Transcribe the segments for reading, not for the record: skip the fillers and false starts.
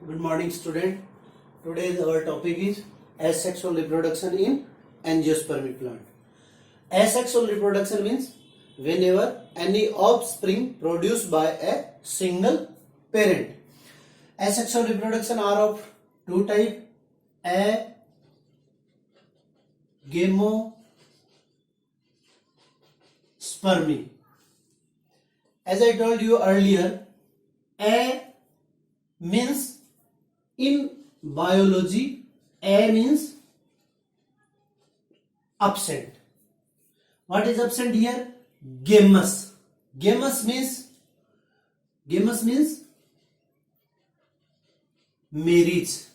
Good morning, student. Today's our topic is asexual reproduction in angiospermic plant. Asexual reproduction means whenever any offspring produced by a single parent. Asexual reproduction are of two types: agamospermy. As I told you earlier, A means in biology, A means absent. What is absent here? Gamous. Gamous means marriage,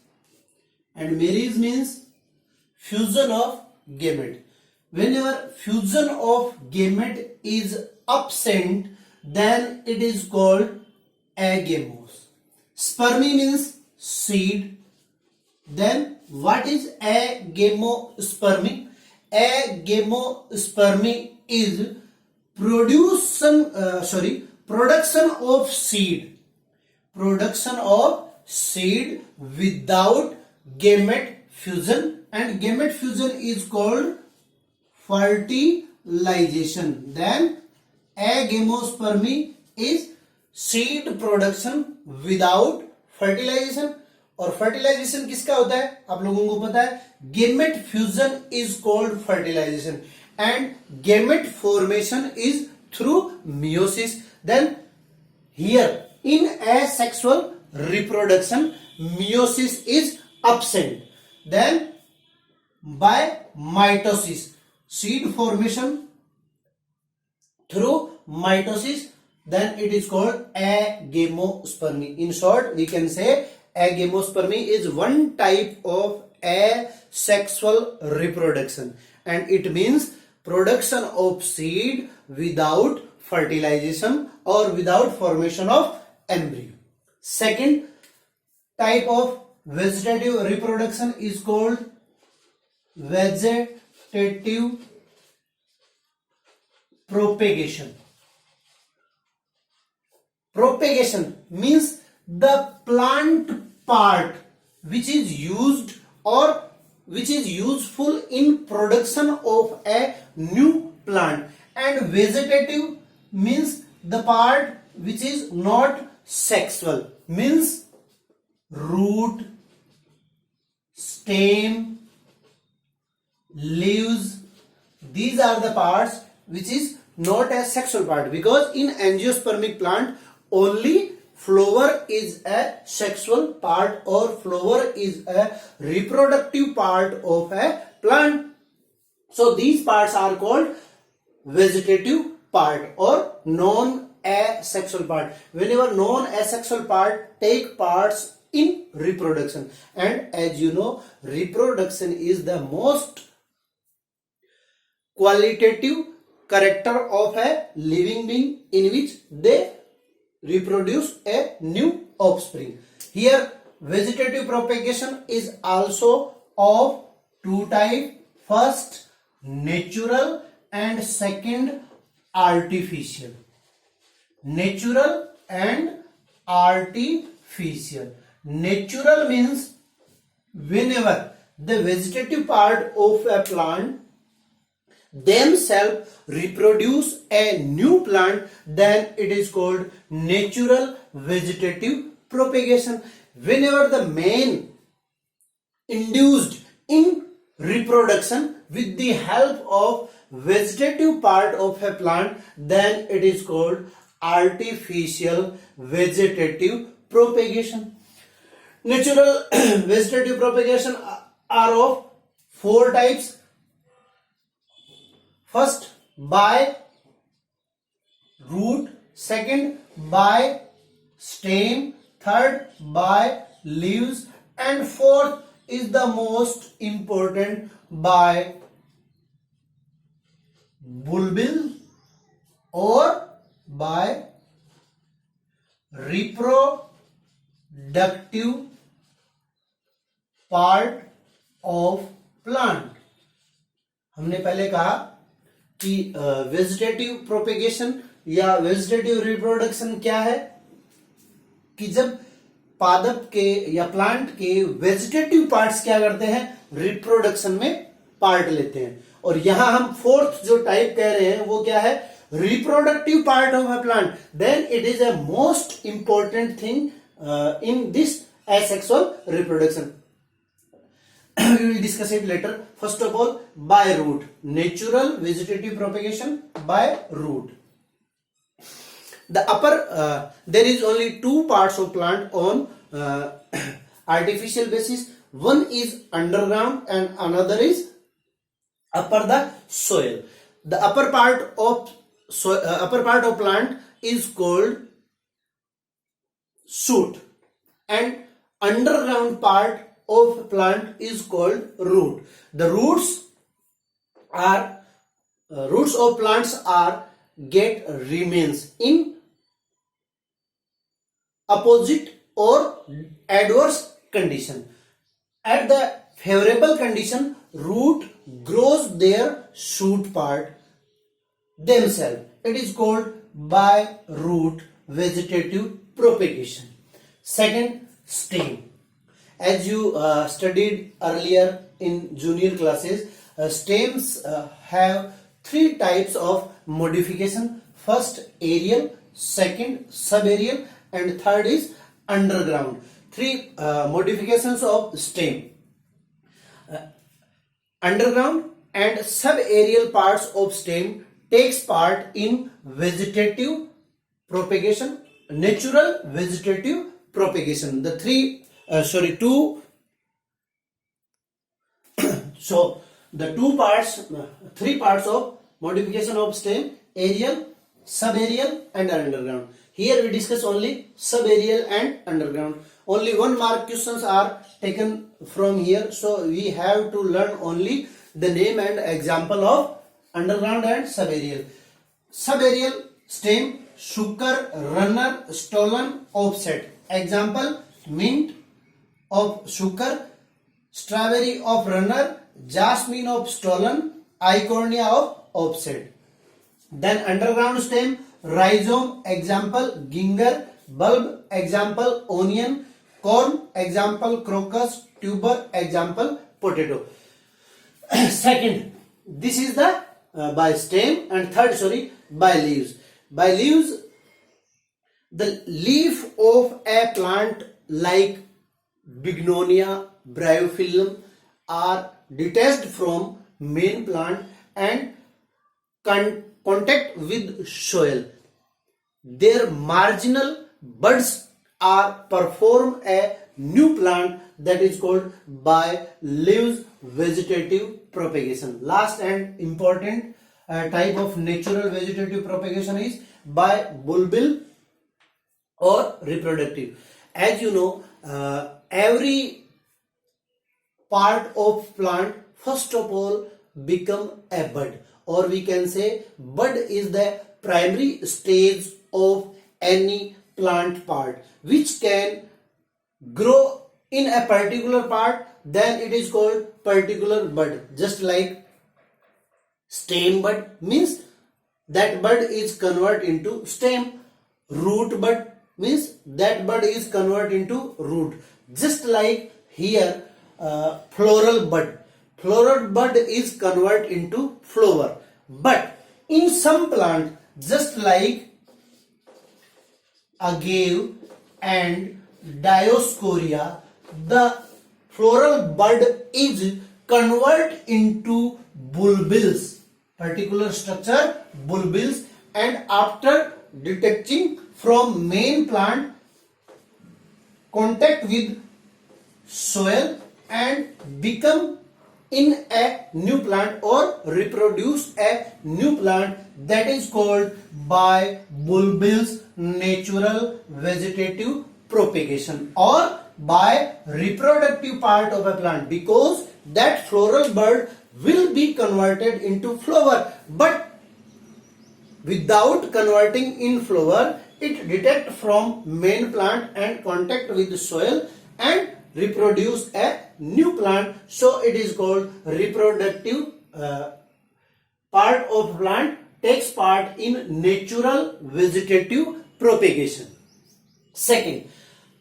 and marriage means fusion of gamete. Whenever fusion of gamete is absent, then it is called agamos. Spermy means seed. Then what is agamospermy? Agamospermy is production of seed. Production of seed without gamete fusion, and gamete fusion is called fertilization. Then agamospermy is seed production without fertilization. और fertilization किसका होता है आप लोगों को पता है? Gamete fusion is called fertilization and gamete formation is through meiosis. Then here in asexual reproduction meiosis is absent. Then by mitosis, seed formation through mitosis, then it is called agamospermy. In short, we can say agamospermy is one type of asexual reproduction, and it means production of seed without fertilization or without formation of embryo. Second type of vegetative reproduction is called vegetative propagation. Propagation means the plant part which is used or which is useful in production of a new plant, and vegetative means the part which is not sexual, means root, stem, leaves. These are the parts which is not a sexual part, because in angiospermic plant only flower is a sexual part, or flower is a reproductive part of a plant. So these parts are called vegetative part or non-asexual part. Whenever non-asexual part take parts in reproduction, and as you know, reproduction is the most qualitative character of a living being in which they reproduce a new offspring. Here vegetative propagation is also of two types: first natural and second artificial. Natural and artificial. Natural means whenever the vegetative part of a plant themselves reproduce a new plant, then it is called natural vegetative propagation. Whenever the male induced in reproduction with the help of vegetative part of a plant, then it is called artificial vegetative propagation. Natural vegetative propagation are of four types. First by root, second by stem, third by leaves, and fourth is the most important by bulbil or by reproductive part of plant. हमने पहले कहा कि vegetative propagation या vegetative reproduction क्या है कि जब पादप के या प्लांट के वेजिटेटिव पार्ट्स क्या करते हैं, रिप्रोडक्शन में पार्ट लेते हैं। और यहां हम फोर्थ जो टाइप कह रहे हैं वो क्या है, reproductive part of a plant, then it is a most important thing in this asexual reproduction. We will discuss it later. First of all, by root, natural vegetative propagation by root. The upper there is only two parts of plant on artificial basis. One is underground and another is upper the soil. The upper part of plant is called shoot, and underground part of plant is called root. The roots of plants are get remains in opposite or adverse condition. At the favorable condition, root grows their shoot part themselves. It is called by root vegetative propagation. Second, stem. As you studied earlier in junior classes, stems have three types of modification. First, aerial, second, subaerial, and third is underground. Three modifications of stem. Underground and subaerial parts of stem takes part in vegetative propagation, natural vegetative propagation. The two so the three parts of modification of stem: aerial, subaerial, and underground. Here we discuss only subaerial and underground. Only 1 mark questions are taken from here, so we have to learn only the name and example of underground and subaerial. Subaerial stem: sugar, runner, stolon, offset. Example: mint of sugar, strawberry of runner, jasmine of stolon, eichhornia of offset. Then underground stem: rhizome, example ginger, bulb, example onion, corn, example crocus, tuber, example potato. Second, this is the by stem, and third, by leaves. By leaves, the leaf of a plant like bignonia, bryophyllum are detached from main plant and contact with soil. Their marginal buds are perform a new plant that is called by leaves vegetative propagation. Last and important type of natural vegetative propagation is by bulbil or reproductive. As you know, every part of plant first of all become a bud, or we can say bud is the primary stage of any plant part which can grow in a particular part, then it is called particular bud. Just like stem bud means that bud is converted into stem, root bud means that bud is converted into root. Just like here floral bud is converted into flower. But in some plant, just like agave and Dioscorea, the floral bud is converted into bulbils, particular structure bulbils, and after detaching from main plant, contact with soil and become in a new plant or reproduce a new plant, that is called by bulbils natural vegetative propagation or by reproductive part of a plant, because that floral bud will be converted into flower, but without converting in flower, it detach from main plant and contact with the soil and reproduce a new plant, so it is called reproductive part of plant takes part in natural vegetative propagation. Second,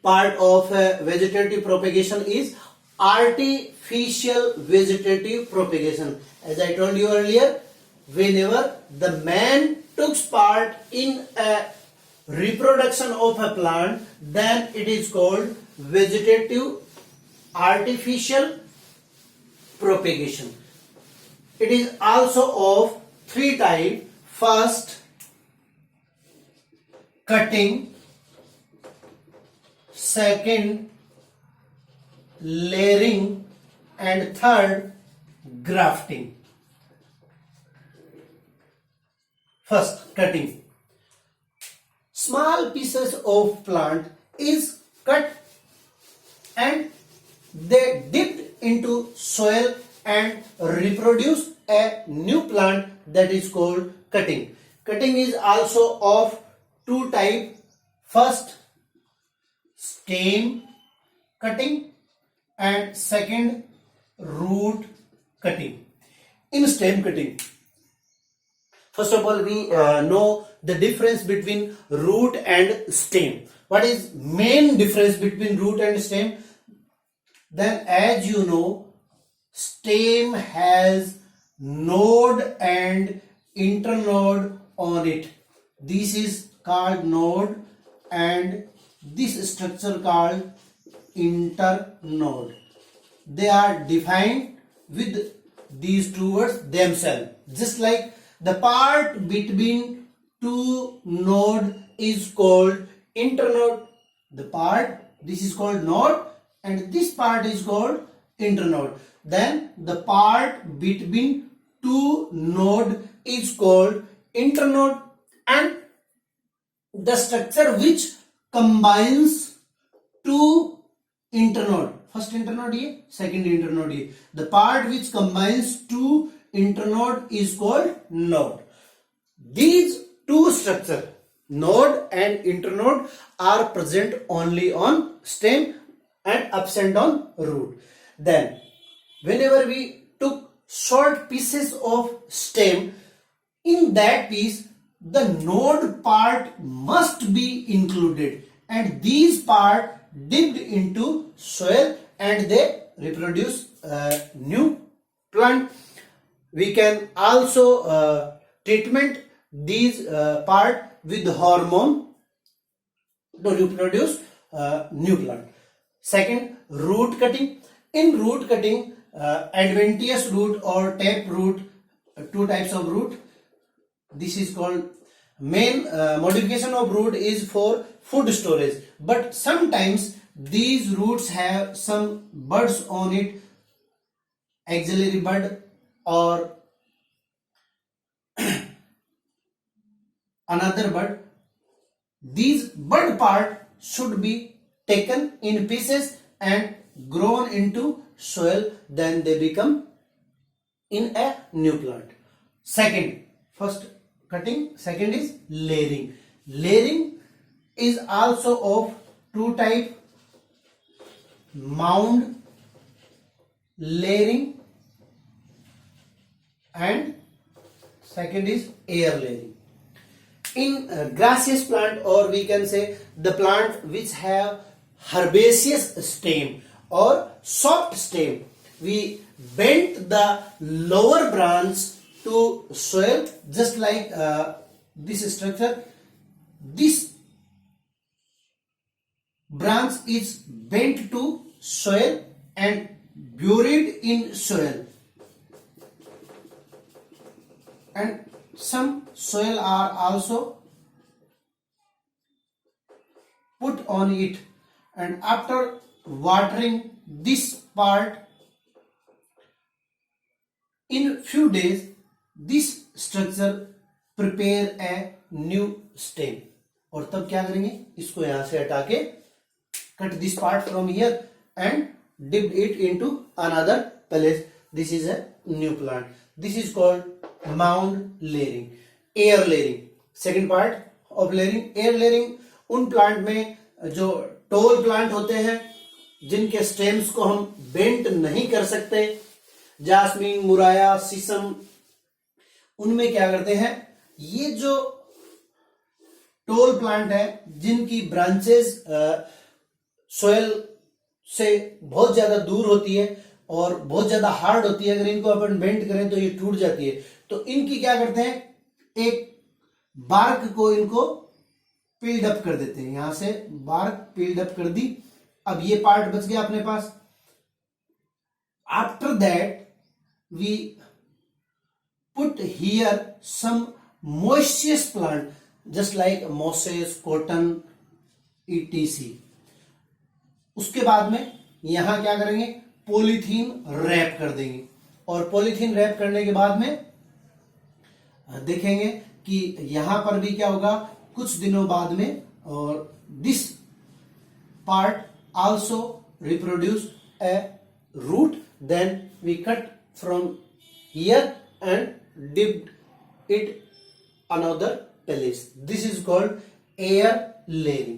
part of vegetative propagation is artificial vegetative propagation. As I told you earlier, whenever the man took part in a reproduction of a plant, then it is called vegetative artificial propagation. It is also of three types. First, cutting. Second, layering. And third, grafting. First, cutting. Small pieces of plant is cut and they dipped into soil and reproduce a new plant, that is called cutting. Cutting is also of two types. First, stem cutting, and second, root cutting. In stem cutting, first of all, we know the difference between root and stem. What is main difference between root and stem? Then, as you know, stem has node and internode on it. This is called node and this structure called internode. They are defined with these two words themselves. Just like the part between two nodes is called internode. The part, this is called node and this part is called internode. Then the part between two nodes is called internode, and the structure which combines two internode, first internode ye, second internode ye, the part which combines two internode is called node. These two structure, node and internode, are present only on stem and absent on root. Then whenever we took short pieces of stem, in that piece the node part must be included, and these part dipped into soil and they reproduce a new plant. We can also treatment these part with hormone to reproduce new plant. Second, root cutting. In root cutting, adventitious root or tap root, two types of root. This is called main modification of root is for food storage, but sometimes these roots have some buds on it, axillary bud or another bud. These bud part should be taken in pieces and grown into soil, then they become in a new plant. Second, first cutting, second is layering. Layering is also of two types, mound layering and second is air layering. In grasseous plant, or we can say the plant which have herbaceous stem or soft stem, we bend the lower branch to soil, just like this structure. This branch is bent to soil and buried in soil, and some soil are also put on it, and after watering this part, in few days this structure prepare a new stem. और तब क्या करेंगे, इसको यहां से हटा के cut this part from here and dip it into another place. This is a new plant. This is called mound layering. Air layering, second part of layering. Air layering उन प्लांट में जो टोल प्लांट होते हैं, जिनके stems को हम bent नहीं कर सकते, जास्मीन, मुराया, शीशम, उनमें क्या करते हैं, ये जो टोल प्लांट है जिनकी ब्रांचेस सोयल से बहुत ज्यादा दूर होती है और बहुत ज्यादा हार्ड होती है। अगर इनको अपन बेंड करें तो ये टूट जाती है। तो इनकी क्या करते हैं, एक बार्क को इनको पिल्ड अप कर देते हैं। यहां से बार्क पिल्ड अप कर दी, अब ये पार्ट बच गया अपने पास। After that we put here some moisture plant just like mosses, cotton, etc. उसके बाद में यहां क्या करेंगे, पॉलीथीन रैप कर देंगे और पॉलीथीन रैप करने के बाद में देखेंगे कि यहां पर भी क्या होगा कुछ दिनों बाद में, और this part also reproduce a root, then we cut from here and dipped it another place. This is called air layering.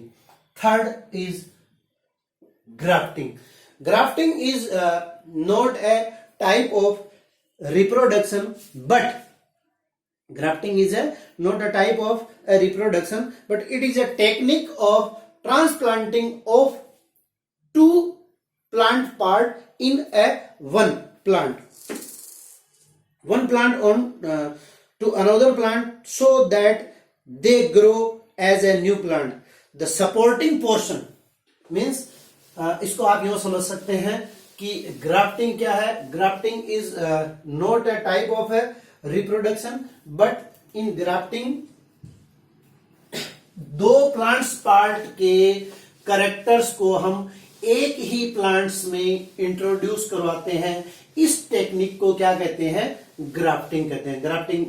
Third is grafting. Grafting is not a type of reproduction, but grafting is not a type of reproduction, but it is a technique of transplanting of two plant part in a one plant on to another plant so that they grow as a new plant. The supporting portion means इसको आप यूं समझ सकते हैं कि grafting क्या है। Grafting is not a type of A reproduction, but in grafting दो प्लांट्स पार्ट के करेक्टर्स को हम एक ही प्लांट्स में इंट्रोड्यूस करवाते हैं। इस टेक्निक को क्या कहते हैं, ग्राफ्टिंग कहते हैं। ग्राफ्टिंग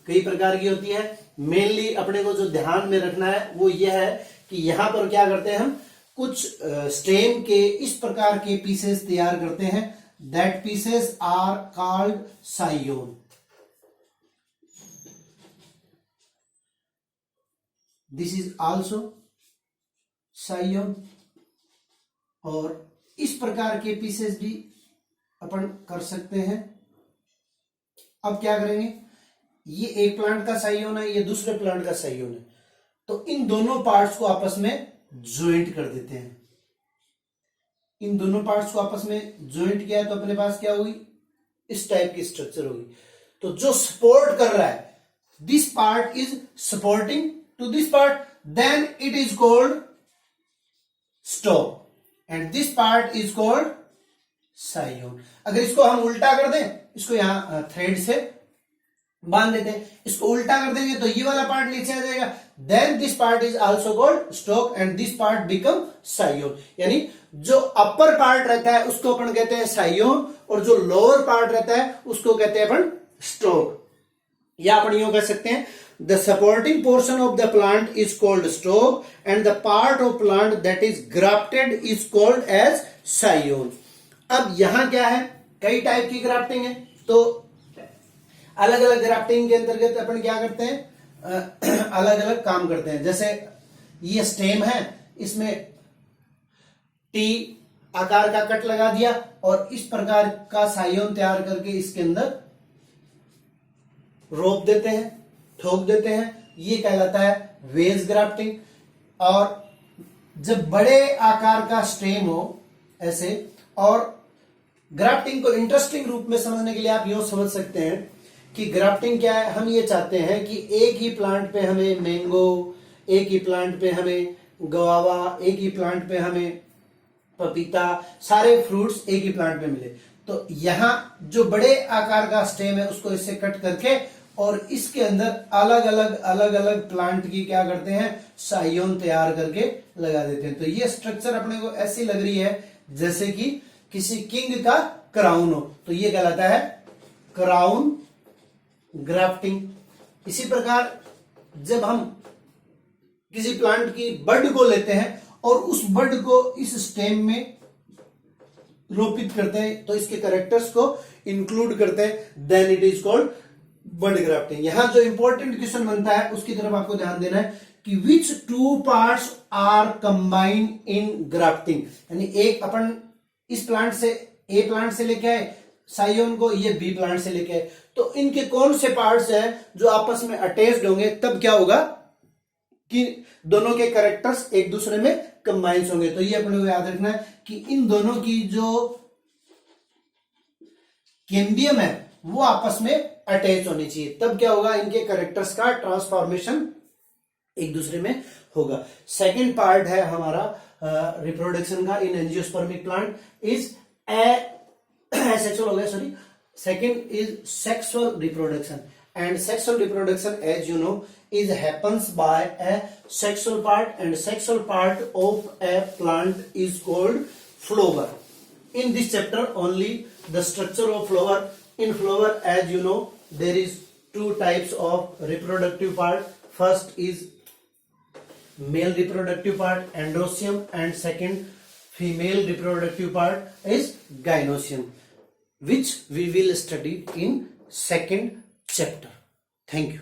कई प्रकार की होती है। मेनली अपने को जो ध्यान में रखना है वो ये है कि यहां पर क्या करते हैं, हम कुछ स्टेम के इस प्रकार के पीसेस तैयार करते हैं। That pieces are called scion. This is also scion. और इस प्रकार के पीसेस भी अपन कर सकते हैं। अब क्या करेंगे, ये एक प्लांट का साइयोन है, ये दूसरे प्लांट का साइयोन है, तो इन दोनों पार्ट्स को आपस में ज्वाइंट कर देते हैं। इन दोनों पार्ट्स को आपस में ज्वाइंट किया है तो अपने पास क्या होगी, इस टाइप की स्ट्रक्चर होगी। तो जो सपोर्ट कर रहा है, this part is supporting to this part, then it is called stock and this part is called scion. अगर इसको हम उल्टा कर दें, इसको यहां थ्रेड से बांध देते हैं, इसको उल्टा कर देंगे तो ये वाला पार्ट नीचे आ जाएगा, then this part is also called stock and this part become scion. यानी जो अपर पार्ट रहता है उसको अपन कहते हैं साइयोन और जो लोअर पार्ट रहता है उसको कहते हैं अपन स्टॉक। या अपन यूं कह सकते हैं, the supporting portion of the plant is called stock and the part of plant that is grafted is called as scion. अब यहां क्या है, कई टाइप की ग्राफ्टिंग है, तो अलग अलग ग्राफ्टिंग के अंतर्गत अपन क्या करते हैं, अलग अलग काम करते हैं। जैसे ये स्टेम है, इसमें टी आकार का कट लगा दिया और इस प्रकार का साइयोन तैयार करके इसके अंदर रोप देते हैं, ठोक देते हैं, ये कहलाता है वेज ग्राफ्टिंग। और जब बड़े आकार का स्टेम हो ऐसे, और ग्राफ्टिंग को इंटरेस्टिंग रूप में समझने के लिए आप यूं समझ सकते हैं कि ग्राफ्टिंग क्या है। हम ये चाहते हैं कि एक ही प्लांट पे हमें मैंगो, एक ही प्लांट पे हमें गवावा, एक ही प्लांट पे हमें पपीता, सारे फ्रूट्स एक ही प्लांट पे मिले। तो यहां जो बड़े आकार का स्टेम है उसको इससे कट करके और इसके अंदर अलग अलग प्लांट की क्या करते हैं, साइयोन तैयार करके लगा देते हैं। तो ये स्ट्रक्चर अपने को ऐसी लग रही है जैसे कि किसी किंग का क्राउन हो, तो ये कहलाता है क्राउन ग्राफ्टिंग। इसी प्रकार जब हम किसी प्लांट की बड को लेते हैं और उस बड को इस स्टेम में रोपित करते हैं, तो इसके कैरेक्टर्स को इंक्लूड करते हैं, then it is called bud grafting. यहां जो इंपॉर्टेंट क्वेश्चन बनता है उसकी तरफ आपको ध्यान देना है कि which two parts are combined in grafting. यानी एक अपन इस प्लांट से, ए प्लांट से लेके आए साइयोन को, ये बी प्लांट से लेके आए, तो इनके कौन से पार्ट्स हैं जो आपस में अटैच्ड होंगे, तब क्या होगा कि दोनों के कैरेक्टर्स एक दूसरे में कंबाइंस होंगे। तो ये अपने को याद रखना है कि इन दोनों की जो कैम्बियम है वो आपस में अटैच होनी चाहिए, तब क्या होगा, इनके कैरेक्टर्स का ट्रांसफॉर्मेशन एक दूसरे में होगा। सेकंड पार्ट है हमारा रिप्रोडक्शन का इन एंजियोस्पर्मिक प्लांट इज सेक्सुअल हो गया, sorry, second is sexual reproduction, and sexual reproduction, as you know, is happens by a sexual part, and sexual part of a plant is called flower. In this chapter only the structure of flower. In flower, as you know, there is two types of reproductive part. First is male reproductive part, androecium, and second female reproductive part is gynoecium, which we will study in second chapter. Thank you.